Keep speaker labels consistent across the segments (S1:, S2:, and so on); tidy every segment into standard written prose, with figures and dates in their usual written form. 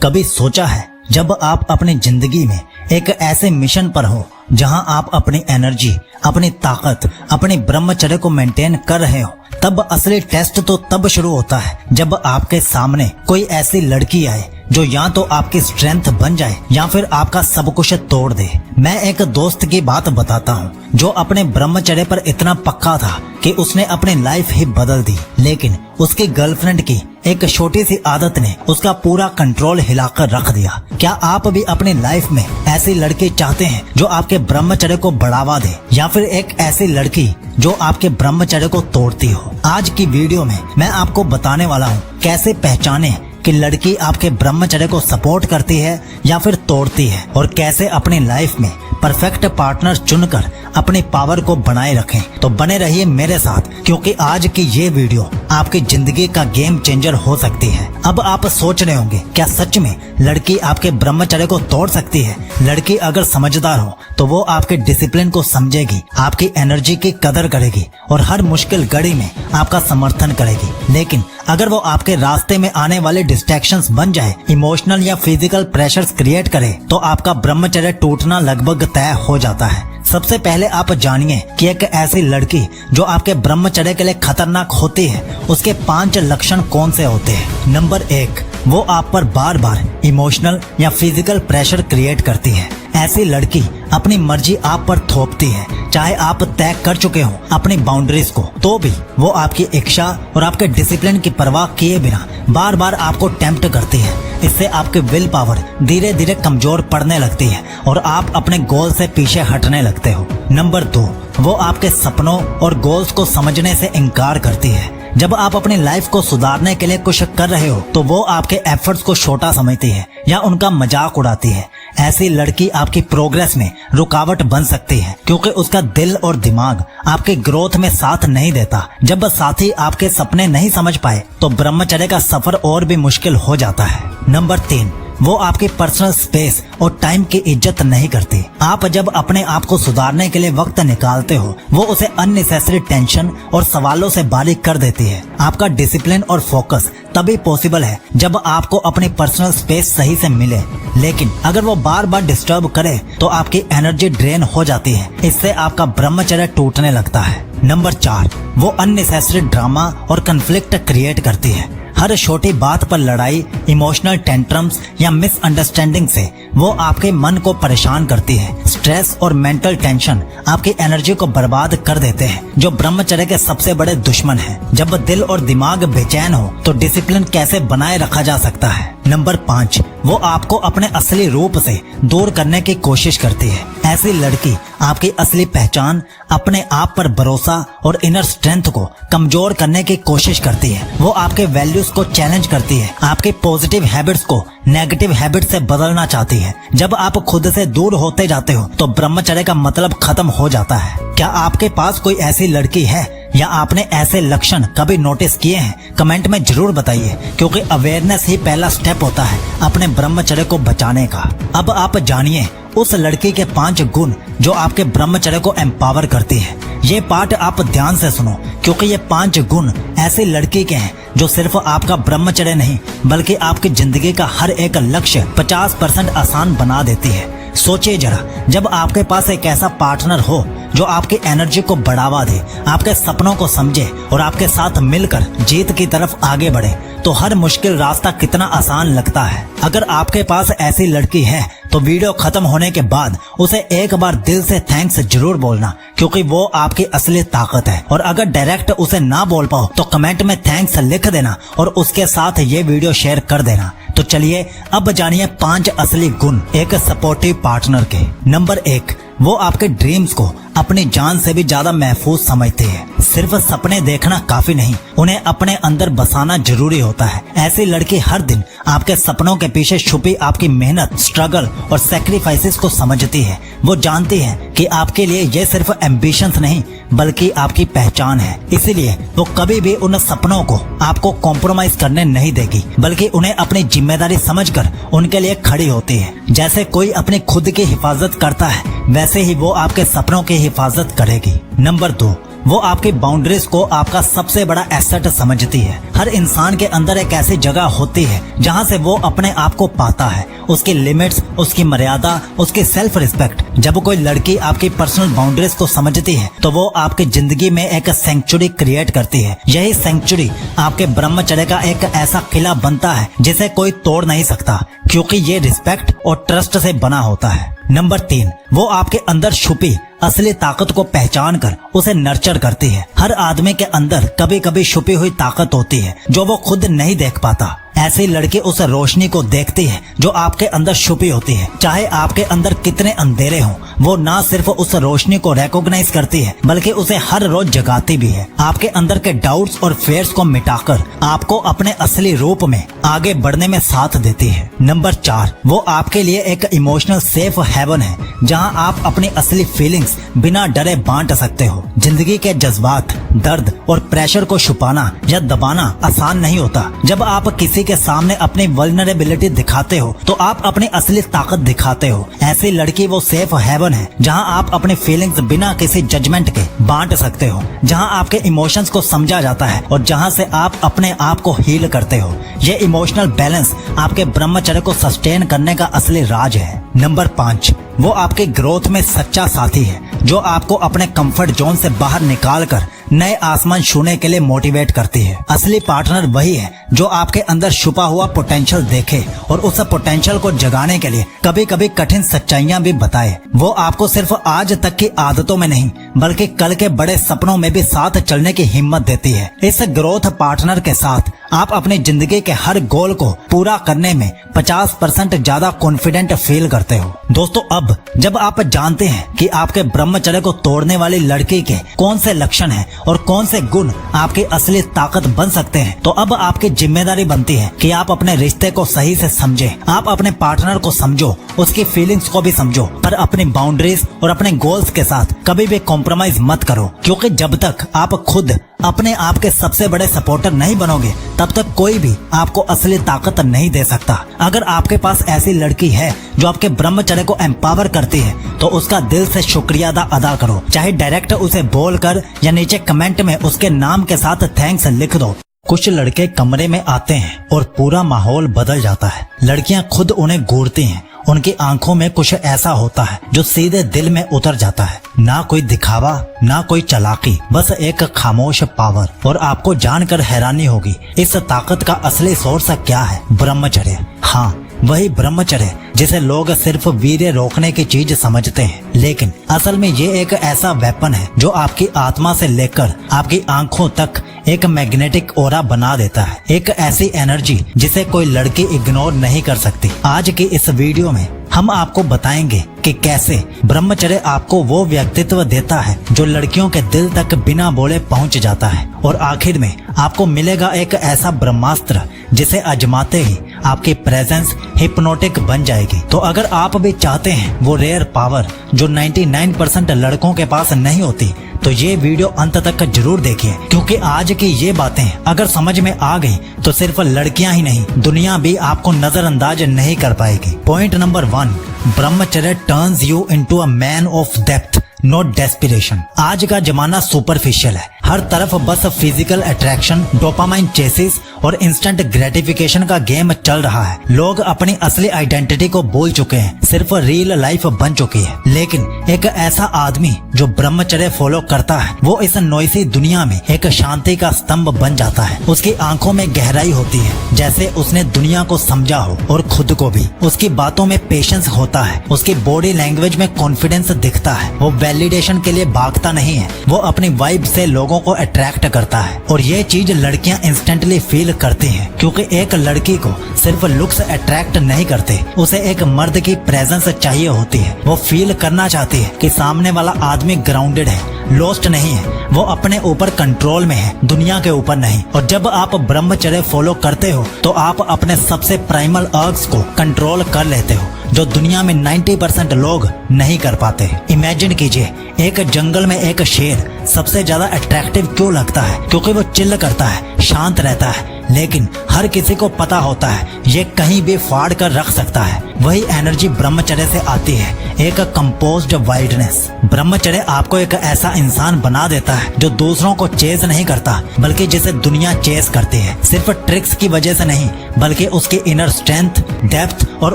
S1: कभी सोचा है जब आप अपनी जिंदगी में एक ऐसे मिशन पर हो जहां आप अपनी एनर्जी, अपनी ताकत, अपनी ब्रह्मचर्य को मेंटेन कर रहे हो, तब असली टेस्ट तो तब शुरू होता है जब आपके सामने कोई ऐसी लड़की आए जो या तो आपकी स्ट्रेंथ बन जाए या फिर आपका सब कुछ तोड़ दे। मैं एक दोस्त की बात बताता हूँ जो अपने ब्रह्मचर्य पर इतना पक्का था कि उसने अपनी लाइफ ही बदल दी, लेकिन उसकी गर्लफ्रेंड की एक छोटी सी आदत ने उसका पूरा कंट्रोल हिलाकर रख दिया। क्या आप भी अपनी लाइफ में ऐसी लड़की चाहते हैं जो आपके ब्रह्मचर्य को बढ़ावा दे, या फिर एक ऐसी लड़की जो आपके ब्रह्मचर्य को तोड़ती हो? आज की वीडियो में मैं आपको बताने वाला हूँ कैसे पहचाने कि लड़की आपके ब्रह्मचर्य को सपोर्ट करती है या फिर तोड़ती है, और कैसे अपनी लाइफ में परफेक्ट पार्टनर चुनकर अपनी पावर को बनाए रखें। तो बने रहिए मेरे साथ, क्योंकि आज की ये वीडियो आपकी जिंदगी का गेम चेंजर हो सकती है। अब आप सोच रहे होंगे, क्या सच में लड़की आपके ब्रह्मचर्य को तोड़ सकती है? लड़की अगर समझदार हो तो वो आपके डिसिप्लिन को समझेगी, आपकी एनर्जी की कदर करेगी और हर मुश्किल घड़ी में आपका समर्थन करेगी। लेकिन अगर वो आपके रास्ते में आने वाले डिस्ट्रैक्शंस बन जाए, इमोशनल या फिजिकल प्रेशर्स क्रिएट करे, तो आपका ब्रह्मचर्य टूटना लगभग तय हो जाता है। सबसे पहले आप जानिए कि एक ऐसी लड़की जो आपके ब्रह्मचर्य के लिए खतरनाक होती है, उसके 5 लक्षण कौन से होते हैं। नंबर 1, वो आप पर बार बार इमोशनल या फिजिकल प्रेशर क्रिएट करती है। ऐसी लड़की अपनी मर्जी आप पर थोपती है, चाहे आप तय कर चुके हो अपनी बाउंड्रीज को, तो भी वो आपकी इच्छा और आपके डिसिप्लिन की परवाह किए बिना बार बार आपको टेम्प्ट करती है। इससे आपकी विल पावर धीरे धीरे कमजोर पड़ने लगती है और आप अपने गोल से पीछे हटने लगते हो। नंबर 2, वो आपके सपनों और गोल्स को समझने से इनकार करती है। जब आप अपनी लाइफ को सुधारने के लिए कुछ कर रहे हो तो वो आपके एफर्ट्स को छोटा समझती है या उनका मजाक उड़ाती है। ऐसी लड़की आपकी प्रोग्रेस में रुकावट बन सकती है, क्योंकि उसका दिल और दिमाग आपके ग्रोथ में साथ नहीं देता। जब साथी आपके सपने नहीं समझ पाए तो ब्रह्मचर्य का सफर और भी मुश्किल हो जाता है। नंबर 3, वो आपकी पर्सनल स्पेस और टाइम की इज्जत नहीं करती। आप जब अपने आप को सुधारने के लिए वक्त निकालते हो, वो उसे अननेसेसरी टेंशन और सवालों से बारीक कर देती है। आपका डिसिप्लिन और फोकस तभी पॉसिबल है जब आपको अपनी पर्सनल स्पेस सही से मिले, लेकिन अगर वो बार बार डिस्टर्ब करे तो आपकी एनर्जी ड्रेन हो जाती है। इससे आपका ब्रह्मचर्य टूटने लगता है। नंबर 4, वो अननेसेसरी ड्रामा और कन्फ्लिक्ट क्रिएट करती है। हर छोटी बात पर लड़ाई, इमोशनल टेंट्रम्स या मिसअंडरस्टैंडिंग से वो आपके मन को परेशान करती है। स्ट्रेस और मेंटल टेंशन आपकी एनर्जी को बर्बाद कर देते हैं, जो ब्रह्मचर्य के सबसे बड़े दुश्मन हैं। जब दिल और दिमाग बेचैन हो तो डिसिप्लिन कैसे बनाए रखा जा सकता है? नंबर 5, वो आपको अपने असली रूप से दूर करने की कोशिश करती है। ऐसी लड़की आपकी असली पहचान, अपने आप पर भरोसा और इनर स्ट्रेंथ को कमजोर करने की कोशिश करती है। वो आपके वैल्यूज को चैलेंज करती है, आपके पॉजिटिव हैबिट्स को नेगेटिव हैबिट से बदलना चाहती है। जब आप खुद से दूर होते जाते हो तो ब्रह्मचर्य का मतलब खत्म हो जाता है। क्या आपके पास कोई ऐसी लड़की है या आपने ऐसे लक्षण कभी नोटिस किए हैं? कमेंट में जरूर बताइए, क्योंकि अवेयरनेस ही पहला स्टेप होता है अपने ब्रह्मचर्य को बचाने का। अब आप जानिए उस लड़की के 5 गुण जो आपके ब्रह्मचर्य को एम्पावर करती है। ये पार्ट आप ध्यान से सुनो, क्योंकि ये 5 गुण ऐसी लड़की के हैं जो सिर्फ आपका ब्रह्मचर्य नहीं बल्कि आपकी जिंदगी का हर एक लक्ष्य 50% आसान बना देती है। सोचिए जरा, जब आपके पास एक ऐसा पार्टनर हो जो आपकी एनर्जी को बढ़ावा दे, आपके सपनों को समझे और आपके साथ मिलकर जीत की तरफ आगे बढ़े, तो हर मुश्किल रास्ता कितना आसान लगता है। अगर आपके पास ऐसी लड़की है तो वीडियो खत्म होने के बाद उसे एक बार दिल से थैंक्स जरूर बोलना, क्योंकि वो आपकी असली ताकत है। और अगर डायरेक्ट उसे ना बोल पाओ तो कमेंट में थैंक्स लिख देना और उसके साथ ये वीडियो शेयर कर देना। तो चलिए अब जानिए 5 असली गुण एक सपोर्टिव पार्टनर के। नंबर 1, वो आपके ड्रीम्स को अपनी जान से भी ज्यादा महफूज समझते हैं। सिर्फ सपने देखना काफी नहीं, उन्हें अपने अंदर बसाना जरूरी होता है। ऐसी लड़की हर दिन आपके सपनों के पीछे छुपी आपकी मेहनत, स्ट्रगल और सैक्रिफाइसेस को समझती है। वो जानती है कि आपके लिए ये सिर्फ एम्बिशंस नहीं बल्कि आपकी पहचान है। इसीलिए वो कभी भी उन सपनों को आपको कॉम्प्रोमाइज करने नहीं देगी, बल्कि उन्हें अपनी जिम्मेदारी समझकर उनके लिए खड़ी होती है। जैसे कोई अपनी खुद की हिफाजत करता है, वैसे ही वो आपके सपनों की हिफाजत करेगी। नंबर 2, वो आपकी बाउंड्रीज को आपका सबसे बड़ा एसेट समझती है। हर इंसान के अंदर एक ऐसी जगह होती है जहाँ से वो अपने आप को पाता है, उसकी लिमिट्स, उसकी मर्यादा, उसकी सेल्फ रिस्पेक्ट। जब कोई लड़की आपकी पर्सनल बाउंड्रीज को समझती है तो वो आपकी जिंदगी में एक सेंचुरी क्रिएट करती है। यही सेंचुरी आपके ब्रह्मचर्य का एक ऐसा किला बनता है जिसे कोई तोड़ नहीं सकता, क्योंकि ये रिस्पेक्ट और ट्रस्ट से बना होता है। नंबर 3, वो आपके अंदर छुपी असली ताकत को पहचान कर उसे नर्चर करती है। हर आदमी के अंदर कभी कभी छुपी हुई ताकत होती है जो वो खुद नहीं देख पाता। ऐसी लड़की उस रोशनी को देखती है जो आपके अंदर छुपी होती है। चाहे आपके अंदर कितने अंधेरे हों, वो ना सिर्फ उस रोशनी को रिकॉग्नाइज करती है बल्कि उसे हर रोज जगाती भी है। आपके अंदर के डाउट्स और फेयर्स को मिटाकर आपको अपने असली रूप में आगे बढ़ने में साथ देती है। नंबर 4, वो आपके लिए एक इमोशनल सेफ हेवन है जहां आप अपनी असली फीलिंग्स बिना डरे बांट सकते हो। जिंदगी के जज्बात, दर्द और प्रेशर को छुपाना या दबाना आसान नहीं होता। जब आप किसी के सामने अपनी वल्नरेबिलिटी दिखाते हो तो आप अपनी असली ताकत दिखाते हो। ऐसी लड़की वो सेफ हेवन है जहां आप अपने फीलिंग्स बिना किसी जजमेंट के बांट सकते हो, जहां आपके इमोशंस को समझा जाता है और जहां से आप अपने आप को हील करते हो। ये इमोशनल बैलेंस आपके ब्रह्मचर्य को सस्टेन करने का असली राज है। नंबर 5, वो आपके ग्रोथ में सच्चा साथी है जो आपको अपने कंफर्ट जोन से बाहर निकाल कर नए आसमान छूने के लिए मोटिवेट करती है। असली पार्टनर वही है जो आपके अंदर छुपा हुआ पोटेंशियल देखे और उस पोटेंशियल को जगाने के लिए कभी कभी कठिन सच्चाइयां भी बताए। वो आपको सिर्फ आज तक की आदतों में नहीं बल्कि कल के बड़े सपनों में भी साथ चलने की हिम्मत देती है। इस ग्रोथ पार्टनर के साथ आप अपनी जिंदगी के हर गोल को पूरा करने में 50% ज्यादा कॉन्फिडेंट फील करते हो। दोस्तों, अब जब आप जानते हैं कि आपके ब्रह्मचर्य को तोड़ने वाली लड़की के कौन से लक्षण हैं और कौन से गुण आपकी असली ताकत बन सकते हैं, तो अब आपकी जिम्मेदारी बनती है कि आप अपने रिश्ते को सही से समझें। आप अपने पार्टनर को समझो, उसकी फीलिंग्स को भी समझो, पर अपनी बाउंड्रीज और अपने गोल्स के साथ कभी भी कॉम्प्रोमाइज मत करो, क्योंकि जब तक आप खुद अपने आप के सबसे बड़े सपोर्टर नहीं बनोगे तब तक कोई भी आपको असली ताकत नहीं दे सकता। अगर आपके पास ऐसी लड़की है जो आपके ब्रह्मचर्य को एम्पावर करती है तो उसका दिल से शुक्रिया अदा करो। चाहे डायरेक्ट उसे बोलकर या नीचे कमेंट में उसके नाम के साथ थैंक्स लिख दो। कुछ लड़के कमरे में आते हैं और पूरा माहौल बदल जाता है। लड़कियां खुद उन्हें घूरती हैं। उनकी आंखों में कुछ ऐसा होता है जो सीधे दिल में उतर जाता है। ना कोई दिखावा, ना कोई चालाकी, बस एक खामोश पावर। और आपको जानकर हैरानी होगी, इस ताकत का असली सोर्स क्या है? ब्रह्मचर्य। हाँ, वही ब्रह्मचर्य जिसे लोग सिर्फ वीर्य रोकने की चीज समझते हैं, लेकिन असल में ये एक ऐसा वेपन है जो आपकी आत्मा से लेकर आपकी आंखों तक एक मैग्नेटिक ओरा बना देता है। एक ऐसी एनर्जी जिसे कोई लड़की इग्नोर नहीं कर सकती। आज की इस वीडियो में हम आपको बताएंगे कि कैसे ब्रह्मचर्य आपको वो व्यक्तित्व देता है जो लड़कियों के दिल तक बिना बोले पहुंच जाता है, और आखिर में आपको मिलेगा एक ऐसा ब्रह्मास्त्र जिसे आजमाते ही आपकी प्रेजेंस हिप्नोटिक बन जाएगी। तो अगर आप भी चाहते हैं वो रेयर पावर जो 99% लड़कों के पास नहीं होती, तो ये वीडियो अंत तक जरूर देखिए, क्योंकि आज की ये बातें अगर समझ में आ गई तो सिर्फ लड़कियां ही नहीं, दुनिया भी आपको नजरअंदाज नहीं कर पाएगी। पॉइंट नंबर 1, ब्रह्मचर्य turns you into a man of depth, not desperation. आज का जमाना सुपरफिशियल है। हर तरफ बस फिजिकल अट्रैक्शन, डोपामाइन चेसिस और इंस्टेंट ग्रेटिफिकेशन का गेम चल रहा है। लोग अपनी असली आइडेंटिटी को भूल चुके हैं, सिर्फ रियल लाइफ बन चुकी है। लेकिन एक ऐसा आदमी जो ब्रह्मचर्य फॉलो करता है, वो इस नॉइसी दुनिया में एक शांति का स्तंभ बन जाता है। उसकी आंखों में गहराई होती है, जैसे उसने दुनिया को समझा हो और खुद को भी। उसकी बातों में पेशेंस होता है, उसकी बॉडी लैंग्वेज में कॉन्फिडेंस दिखता है। वो वैलिडेशन के लिए भागता नहीं है, वो अपनी वाइब से लोगों को अट्रैक्ट करता है। और ये चीज लड़कियां इंस्टेंटली फील करती हैं, क्योंकि एक लड़की को सिर्फ लुक्स अट्रैक्ट नहीं करते, उसे एक मर्द की प्रेजेंस चाहिए होती है। वो फील करना चाहती है कि सामने वाला आदमी ग्राउंडेड है, लॉस्ट नहीं है, वो अपने ऊपर कंट्रोल में है, दुनिया के ऊपर नहीं। और जब आप ब्रह्मचर्य फॉलो करते हो तो आप अपने सबसे प्राइमल अर्ग्स को कंट्रोल कर लेते हो, जो दुनिया में 90% लोग नहीं कर पाते। इमेजिन कीजिए, एक जंगल में एक शेर सबसे ज्यादा अट्रैक्टिव क्यों लगता है? क्योंकि वो चिल करता है, शांत रहता है, लेकिन हर किसी को पता होता है ये कहीं भी फाड़ कर रख सकता है। वही एनर्जी ब्रह्मचर्य से आती है, एक कंपोज्ड वाइल्डनेस। ब्रह्मचर्य आपको एक ऐसा इंसान बना देता है जो दूसरों को चेज नहीं करता, बल्कि जिसे दुनिया चेज करती है। सिर्फ ट्रिक्स की वजह से नहीं, बल्कि उसके इनर स्ट्रेंथ, डेप्थ और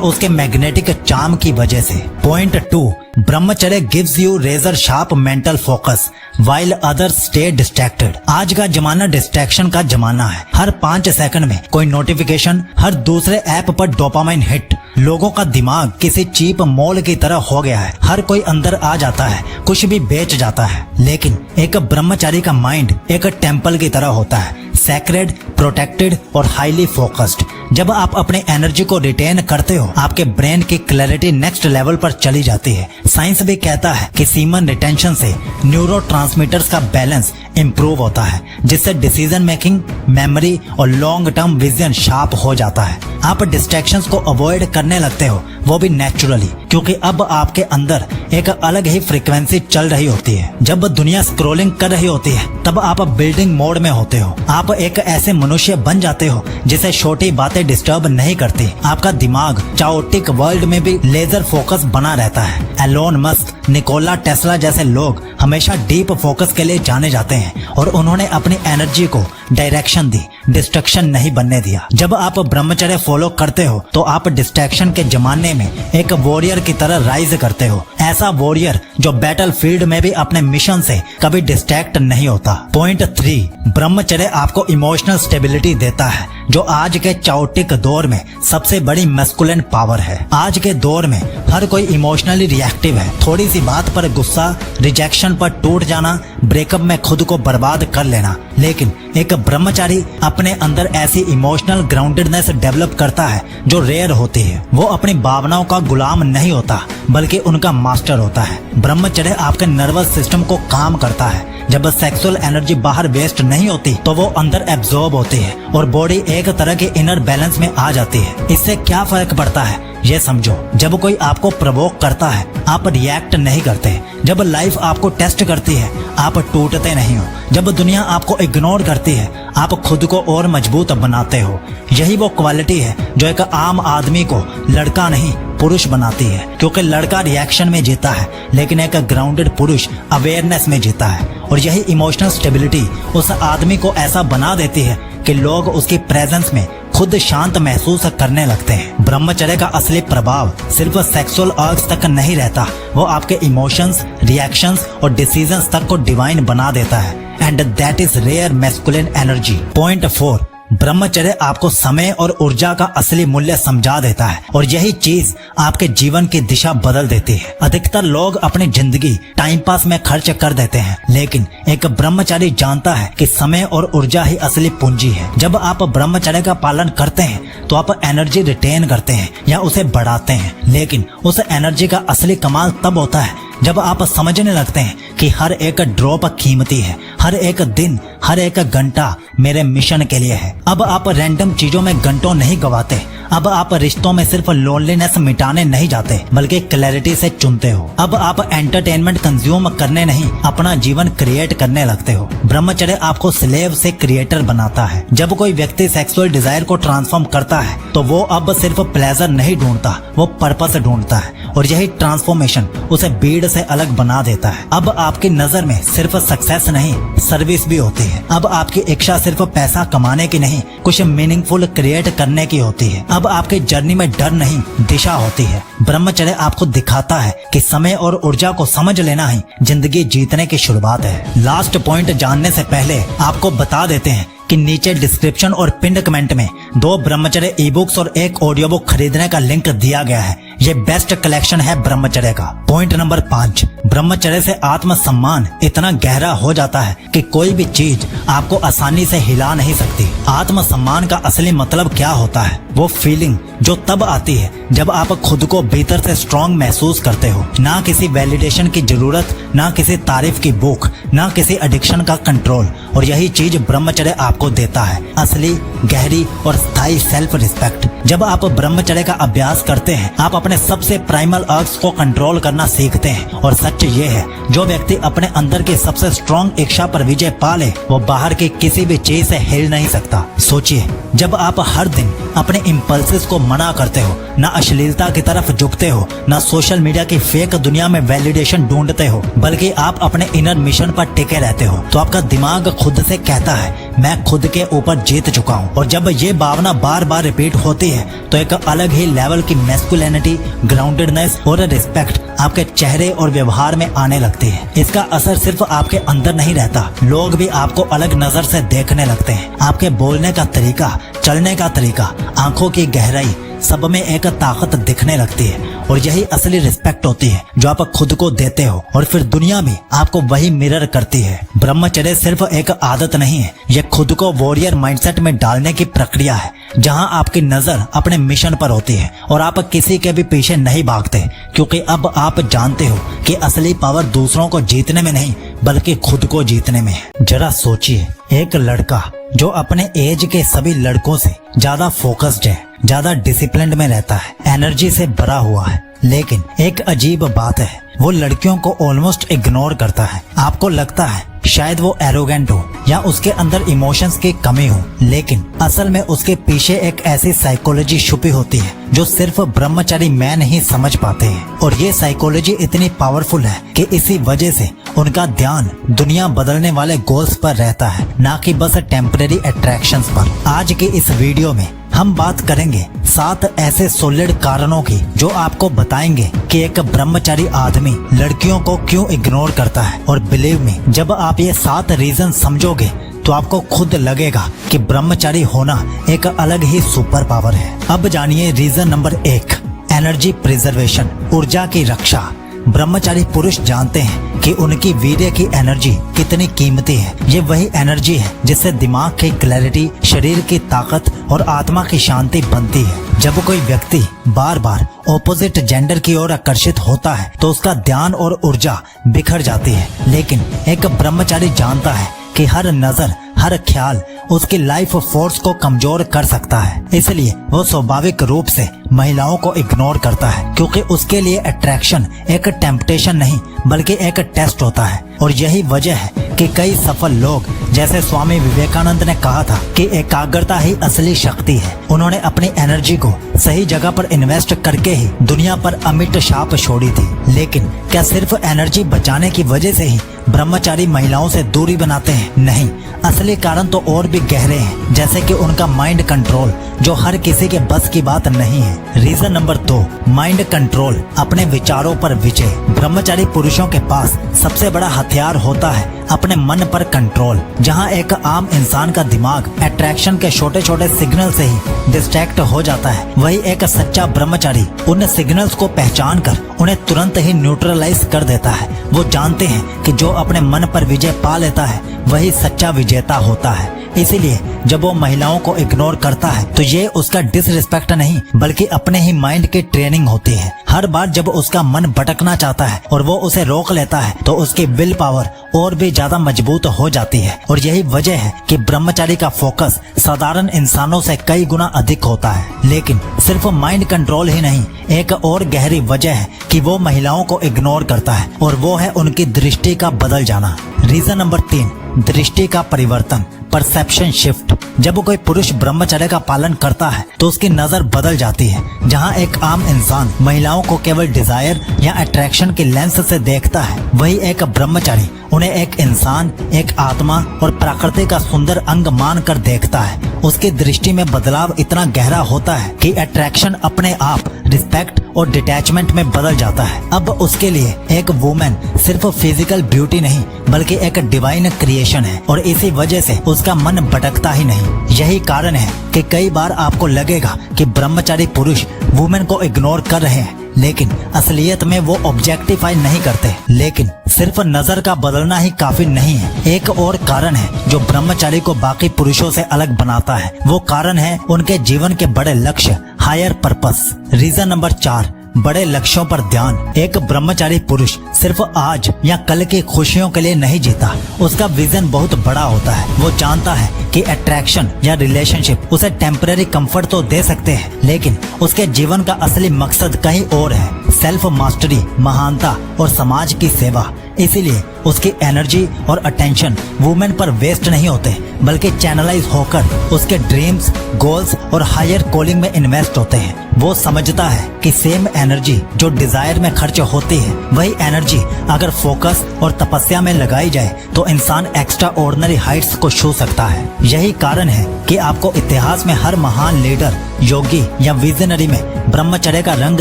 S1: उसके मैग्नेटिक चार्म की वजह से। Point 2, brahmacharya gives you razor sharp mental focus while others stay distracted। आज का जमाना डिस्ट्रैक्शन का जमाना है। हर 5 सेकंड में कोई नोटिफिकेशन, हर दूसरे ऐप पर डोपामाइन हिट। लोगों का दिमाग किसी चीप मॉल की तरह हो गया है। हर कोई अंदर आ जाता है, कुछ भी बेच जाता है। लेकिन एक ब्रह्मचारी का माइंड एक टेम्पल की तरह होता है, सैक्रेड, प्रोटेक्टेड और हाईली फोकस्ड। जब आप अपने एनर्जी को रिटेन करते हो, आपके ब्रेन की क्लैरिटी नेक्स्ट लेवल पर चली जाती है। साइंस भी कहता है कि सीमन रिटेंशन से न्यूरोट्रांसमीटर्स का बैलेंस इंप्रूव होता है, जिससे डिसीजन मेकिंग, मेमोरी और लॉन्ग टर्म विजन शार्प हो जाता है। आप डिस्ट्रैक्शंस को अवॉइड करने लगते हो, वो भी नेचुरली, क्योंकि अब आपके अंदर एक अलग ही फ्रीक्वेंसी चल रही होती है। जब दुनिया स्क्रॉलिंग कर रही होती है, तब आप बिल्डिंग मोड में होते हो। आप एक ऐसे मनुष्य बन जाते हो जिसे छोटी बातें डिस्टर्ब नहीं करती। आपका दिमाग चाओटिक वर्ल्ड में भी लेजर फोकस बना रहता है। एलोन मस्क, निकोला टेस्ला जैसे लोग हमेशा डीप फोकस के लिए जाने जाते हैं और उन्होंने अपनी एनर्जी को डायरेक्शन दी, डिस्ट्रक्शन नहीं बनने दिया। जब आप ब्रह्मचर्य फॉलो करते हो तो आप डिस्ट्रैक्शन के जमाने में एक वॉरियर की तरह राइज करते हो। ऐसा वॉरियर जो बैटल फील्ड में भी अपने मिशन से कभी डिस्ट्रैक्ट नहीं होता। पॉइंट 3, ब्रह्मचर्य आपको इमोशनल स्टेबिलिटी देता है, जो आज के चाओटिक दौर में सबसे बड़ी मैस्कुलिन पावर है। आज के दौर में हर कोई इमोशनली रिएक्टिव है। थोड़ी सी बात पर गुस्सा, रिजेक्शन पर टूट जाना, ब्रेकअप में खुद को बर्बाद कर लेना। लेकिन एक ब्रह्मचारी अपने अंदर ऐसी इमोशनल ग्राउंडेडनेस डेवलप करता है जो रेयर होती है। वो अपनी भावनाओं का गुलाम नहीं होता, बल्कि उनका मास्टर होता है। ब्रह्मचर्य आपके नर्वस सिस्टम को काम करता है। जब सेक्सुअल एनर्जी बाहर वेस्ट नहीं होती तो वो अंदर एब्जॉर्ब होती है और बॉडी एक तरह के इनर बैलेंस में आ जाती है। इससे क्या फर्क पड़ता है ये समझो। जब कोई आपको प्रवोक करता है, आप रिएक्ट नहीं करते। जब लाइफ आपको टेस्ट करती है, आप टूटते नहीं हो। जब दुनिया आपको इग्नोर करती है, आप खुद को और मजबूत बनाते हो। यही वो क्वालिटी है जो एक आम आदमी को लड़का नहीं पुरुष बनाती है, क्योंकि लड़का रिएक्शन में जीता है, लेकिन एक ग्राउंडेड पुरुष अवेयरनेस में जीता है। और यही इमोशनल स्टेबिलिटी उस आदमी को ऐसा बना देती है कि लोग उसकी प्रेजेंस में खुद शांत महसूस करने लगते हैं। ब्रह्मचर्य का असली प्रभाव सिर्फ सेक्सुअल अर्ग्स तक नहीं रहता, वो आपके इमोशंस, रिएक्शंस और डिसीजंस तक को डिवाइन बना देता है। And that is rare masculine energy. Point 4, ब्रह्मचर्य आपको समय और ऊर्जा का असली मूल्य समझा देता है, और यही चीज आपके जीवन की दिशा बदल देती है। अधिकतर लोग अपनी जिंदगी टाइम पास में खर्च कर देते हैं, लेकिन एक ब्रह्मचारी जानता है कि समय और ऊर्जा ही असली पूंजी है। जब आप ब्रह्मचर्य का पालन करते हैं तो आप एनर्जी रिटेन करते हैं या उसे बढ़ाते हैं, लेकिन उस एनर्जी का असली कमाल तब होता है जब आप समझने लगते हैं कि हर एक ड्रॉप कीमती है, हर एक दिन, हर एक घंटा मेरे मिशन के लिए है। अब आप रैंडम चीजों में घंटों नहीं गवाते। अब आप रिश्तों में सिर्फ लोनलीनेस मिटाने नहीं जाते, बल्कि क्लैरिटी से चुनते हो। अब आप एंटरटेनमेंट कंज्यूम करने नहीं, अपना जीवन क्रिएट करने लगते हो। ब्रह्मचर्य आपको स्लेव से क्रिएटर बनाता है। जब कोई व्यक्ति सेक्सुअल डिजायर को ट्रांसफॉर्म करता है तो वो अब सिर्फ प्लेजर नहीं ढूंढता, वो पर्पस ढूंढता है, और यही ट्रांसफॉर्मेशन उसे भीड़ से अलग बना देता है। अब आपकी नजर में सिर्फ सक्सेस नहीं, सर्विस भी होती है। अब आपकी इच्छा सिर्फ पैसा कमाने की नहीं, कुछ मीनिंगफुल क्रिएट करने की होती है। अब आपकी जर्नी में डर नहीं, दिशा होती है। ब्रह्मचर्य आपको दिखाता है कि समय और ऊर्जा को समझ लेना ही जिंदगी जीतने की शुरुआत है। लास्ट पॉइंट जानने से पहले आपको बता देते हैं कि नीचे डिस्क्रिप्शन और पिंड कमेंट में 2 ब्रह्मचर्य ई बुक्स और 1 ऑडियो बुक खरीदने का लिंक दिया गया है। ये बेस्ट कलेक्शन है ब्रह्मचर्य का। पॉइंट नंबर 5, ब्रह्मचर्य से आत्मसम्मान इतना गहरा हो जाता है कि कोई भी चीज आपको आसानी से हिला नहीं सकती। आत्मसम्मान का असली मतलब क्या होता है? वो फीलिंग जो तब आती है जब आप खुद को भीतर से स्ट्रॉन्ग महसूस करते हो। ना किसी वैलिडेशन की जरूरत, ना किसी तारीफ की भूख, ना किसी एडिक्शन का कंट्रोल। और यही चीज ब्रह्मचर्य आपको देता है, असली, गहरी और स्थायी सेल्फ रिस्पेक्ट। जब आप ब्रह्मचर्य का अभ्यास करते हैं, आप अपने सबसे प्राइमल अर्ग्स को कंट्रोल करना सीखते हैं। और सच सच ये है, जो व्यक्ति अपने अंदर की सबसे स्ट्रॉन्ग इच्छा पर विजय पा ले, वो बाहर की किसी भी चीज से हिल नहीं सकता। सोचिए, जब आप हर दिन अपने इम्पल्सेस को मना करते हो, ना अश्लीलता की तरफ झुकते हो, ना सोशल मीडिया की फेक दुनिया में वैलिडेशन ढूंढते हो, बल्कि आप अपने इनर मिशन पर टिके रहते हो, तो आपका दिमाग खुद से कहता है मैं खुद के ऊपर जीत चुका हूँ। और जब ये भावना बार बार रिपीट होती है तो एक अलग ही लेवल की मैस्कुलिनिटी, ग्राउंडेडनेस और रिस्पेक्ट आपके चेहरे और व्यवहार में आने लगती है। इसका असर सिर्फ आपके अंदर नहीं रहता, लोग भी आपको अलग नजर से देखने लगते हैं। आपके बोलने का तरीका, चलने का तरीका, आंखों की गहराई, सब में एक ताकत दिखने लगती है। और यही असली रिस्पेक्ट होती है जो आप खुद को देते हो, और फिर दुनिया भी आपको वही मिरर करती है। ब्रह्मचर्य सिर्फ एक आदत नहीं है, ये खुद को वॉरियर माइंडसेट में डालने की प्रक्रिया है, जहां आपकी नजर अपने मिशन पर होती है और आप किसी के भी पीछे नहीं भागते, क्योंकि अब आप जानते हो कि असली पावर दूसरों को जीतने में नहीं बल्कि खुद को जीतने में है। जरा सोचिए, एक लड़का जो अपने एज के सभी लड़कों से ज्यादा फोकस्ड है, ज्यादा डिसिप्लिन में रहता है, एनर्जी से भरा हुआ है, लेकिन एक अजीब बात है, वो लड़कियों को ऑलमोस्ट इग्नोर करता है। आपको लगता है शायद वो एरोगेंट हो या उसके अंदर इमोशंस की कमी हो, लेकिन असल में उसके पीछे एक ऐसी साइकोलॉजी छुपी होती है जो सिर्फ ब्रह्मचारी मैन ही समझ पाते हैं। और ये साइकोलॉजी इतनी पावरफुल है कि इसी वजह से उनका ध्यान दुनिया बदलने वाले गोल्स पर रहता है, ना कि बस टेम्परेरी अट्रैक्शंस पर। आज की इस वीडियो में हम बात करेंगे 7 ऐसे सॉलिड कारणों की जो आपको बताएंगे कि एक ब्रह्मचारी आदमी लड़कियों को क्यों इग्नोर करता है। और बिलीव मी, जब आप ये 7 रीजन समझोगे तो आपको खुद लगेगा कि ब्रह्मचारी होना एक अलग ही सुपर पावर है। अब जानिए रीजन नंबर 1, एनर्जी प्रिजर्वेशन, ऊर्जा की रक्षा। ब्रह्मचारी पुरुष जानते हैं कि उनकी वीर्य की एनर्जी कितनी कीमती है। ये वही एनर्जी है जिससे दिमाग की क्लैरिटी, शरीर की ताकत और आत्मा की शांति बनती है। जब कोई व्यक्ति बार बार ऑपोजिट जेंडर की ओर आकर्षित होता है तो उसका ध्यान और ऊर्जा बिखर जाती है, लेकिन एक ब्रह्मचारी जानता है कि हर नजर, हर ख्याल उसकी लाइफ फोर्स को कमजोर कर सकता है। इसलिए वो स्वाभाविक रूप से महिलाओं को इग्नोर करता है, क्योंकि उसके लिए अट्रैक्शन एक टेम्पटेशन नहीं बल्कि एक टेस्ट होता है। और यही वजह है कि कई सफल लोग, जैसे स्वामी विवेकानंद ने कहा था कि एकाग्रता ही असली शक्ति है, उन्होंने अपनी एनर्जी को सही जगह पर इन्वेस्ट करके ही दुनिया पर अमिट छाप छोड़ी थी। लेकिन क्या सिर्फ एनर्जी बचाने की वजह से ही ब्रह्मचारी महिलाओं से दूरी बनाते हैं? नहीं, असली कारण तो और भी गहरे हैं, जैसे कि उनका माइंड कंट्रोल, जो हर किसी के बस की बात नहीं है। रीजन नंबर 2, माइंड कंट्रोल, अपने विचारों पर विजय। ब्रह्मचारी पुरुषों के पास सबसे बड़ा हथियार होता है अपने मन पर कंट्रोल। जहां एक आम इंसान का दिमाग अट्रैक्शन के छोटे छोटे सिग्नल से ही डिस्ट्रैक्ट हो जाता है, वही एक सच्चा ब्रह्मचारी उन सिग्नल्स को पहचान कर उन्हें तुरंत ही न्यूट्रलाइज कर देता है। वो जानते हैं कि जो अपने मन पर विजय पा लेता है वही सच्चा विजेता होता है। इसीलिए जब वो महिलाओं को इग्नोर करता है तो ये उसका डिसरिस्पेक्ट नहीं बल्कि अपने ही माइंड की ट्रेनिंग होती है। हर बार जब उसका मन भटकना चाहता है और वो उसे रोक लेता है तो उसकी विल पावर और भी ज्यादा मजबूत हो जाती है। और यही वजह है कि ब्रह्मचारी का फोकस साधारण इंसानों से कई गुना अधिक होता है। लेकिन सिर्फ माइंड कंट्रोल ही नहीं, एक और गहरी वजह है कि वो महिलाओं को इग्नोर करता है, और वो है उनकी दृष्टि का बदल जाना। रीजन नंबर 3, दृष्टि का परिवर्तन, परसेप्शन शिफ्ट। जब कोई पुरुष ब्रह्मचर्य का पालन करता है तो उसकी नजर बदल जाती है। जहां एक आम इंसान महिलाओं को केवल डिजायर या अट्रैक्शन के लेंस से देखता है, वही एक ब्रह्मचारी उन्हें एक इंसान, एक आत्मा और प्रकृति का सुंदर अंग मान कर देखता है। उसकी दृष्टि में बदलाव इतना गहरा होता है कि अट्रैक्शन अपने आप रिस्पेक्ट और डिटैचमेंट में बदल जाता है। अब उसके लिए एक वुमेन सिर्फ फिजिकल ब्यूटी नहीं बल्कि एक डिवाइन क्रिएशन है, और इसी वजह से उसका मन भटकता ही नहीं। यही कारण है कि कई बार आपको लगेगा कि ब्रह्मचारी पुरुष वुमेन को इग्नोर कर रहे हैं, लेकिन असलियत में वो ऑब्जेक्टिफाई नहीं करते। लेकिन सिर्फ नजर का बदलना ही काफी नहीं है, एक और कारण है जो ब्रह्मचारी को बाकी पुरुषों से अलग बनाता है। वो कारण है उनके जीवन के बड़े लक्ष्य, हायर पर्पस। रीजन नंबर 4, बड़े लक्ष्यों पर ध्यान। एक ब्रह्मचारी पुरुष सिर्फ आज या कल की खुशियों के लिए नहीं जीता, उसका विजन बहुत बड़ा होता है। वो जानता है कि अट्रैक्शन या रिलेशनशिप उसे टेम्पररी कंफर्ट तो दे सकते हैं, लेकिन उसके जीवन का असली मकसद कहीं और है, सेल्फ मास्टरी, महानता और समाज की सेवा। इसीलिए उसकी एनर्जी और अटेंशन वुमेन पर वेस्ट नहीं होते, बल्कि चैनलाइज होकर उसके ड्रीम्स, गोल्स और हायर कॉलिंग में इन्वेस्ट होते हैं। वो समझता है कि सेम एनर्जी जो डिजायर में खर्च होती है, वही एनर्जी अगर फोकस और तपस्या में लगाई जाए तो इंसान एक्स्ट्रा ऑर्डिनरी हाइट्स को छू सकता है। यही कारण है कि आपको इतिहास में हर महान लीडर, योगी या विजनरी में ब्रह्मचर्य का रंग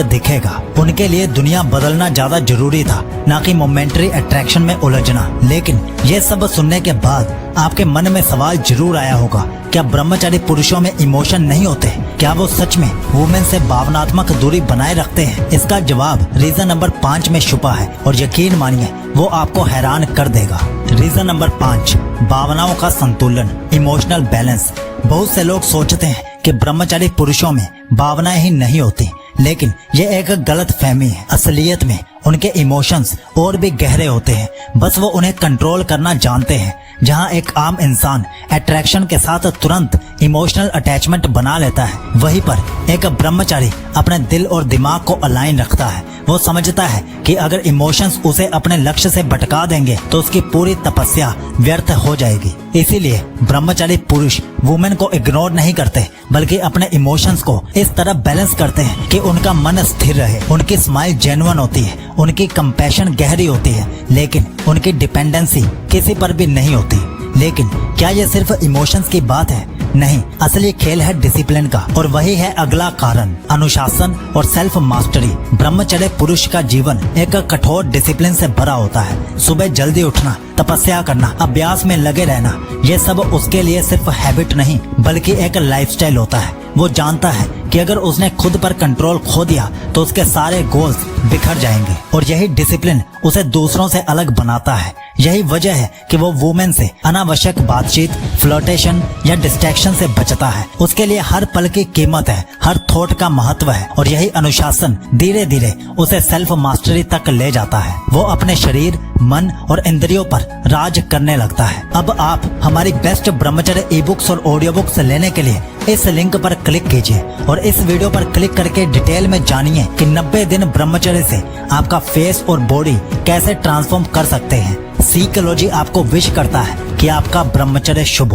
S1: दिखेगा। उनके लिए दुनिया बदलना ज्यादा जरूरी था, न कि मोमेंटरी अट्रैक्शन में उलझना। लेकिन ये सब सुनने के बाद आपके मन में सवाल जरूर आया होगा, क्या ब्रह्मचारी पुरुषों में इमोशन नहीं होते? क्या वो सच में वुमेन से भावनात्मक दूरी बनाए रखते हैं? इसका जवाब रीजन नंबर 5 में छुपा है और यकीन मानिए वो आपको हैरान कर देगा। रीजन नंबर 5, भावनाओं का संतुलन, इमोशनल बैलेंस। बहुत से लोग सोचते हैं कि ब्रह्मचारी पुरुषों में भावनाएं ही नहीं होती, लेकिन ये एक गलत फहमी है। असलियत में उनके इमोशंस और भी गहरे होते हैं, बस वो उन्हें कंट्रोल करना जानते हैं। जहाँ एक आम इंसान अट्रैक्शन के साथ तुरंत इमोशनल अटैचमेंट बना लेता है, वहीं पर एक ब्रह्मचारी अपने दिल और दिमाग को अलाइन रखता है। वो समझता है कि अगर इमोशंस उसे अपने लक्ष्य से भटका देंगे तो उसकी पूरी तपस्या व्यर्थ हो जाएगी। इसीलिए ब्रह्मचारी पुरुष वुमेन को इग्नोर नहीं करते, बल्कि अपने इमोशंस को इस तरह बैलेंस करते हैं कि उनका मन स्थिर रहे, उनकी स्माइल जेन्युइन होती है, उनकी कंपैशन गहरी होती है, लेकिन उनकी डिपेंडेंसी किसी पर भी नहीं होती। लेकिन क्या ये सिर्फ इमोशंस की बात है? नहीं, असली खेल है डिसिप्लिन का, और वही है अगला कारण, अनुशासन और सेल्फ मास्टरी। ब्रह्मचर्य पुरुष का जीवन एक कठोर डिसिप्लिन से भरा होता है। सुबह जल्दी उठना, तपस्या करना, अभ्यास में लगे रहना, ये सब उसके लिए सिर्फ हैबिट नहीं, बल्कि एक लाइफस्टाइल होता है। वो जानता है कि अगर उसने खुद पर कंट्रोल खो दिया तो उसके सारे गोल्स बिखर जाएंगे, और यही डिसिप्लिन उसे दूसरों से अलग बनाता है। यही वजह है कि वो वुमेन से अनावश्यक बातचीत, फ्लर्टेशन या डिस्ट्रैक्शन से बचता है। उसके लिए हर पल की कीमत है, हर थॉट का महत्व है, और यही अनुशासन धीरे धीरे उसे सेल्फ मास्टरी तक ले जाता है। वो अपने शरीर, मन और इंद्रियों पर राज करने लगता है। अब आप हमारी बेस्ट ब्रह्मचर्य ई बुक्स और ऑडियो बुक्स लेने के लिए इस लिंक पर क्लिक कीजिए और इस वीडियो पर क्लिक करके डिटेल में जानिए कि 90 दिन ब्रह्मचर्य से आपका फेस और बॉडी कैसे ट्रांसफॉर्म कर सकते हैं। साइकोलॉजी आपको विश करता है कि आपका ब्रह्मचर्य शुभ हो।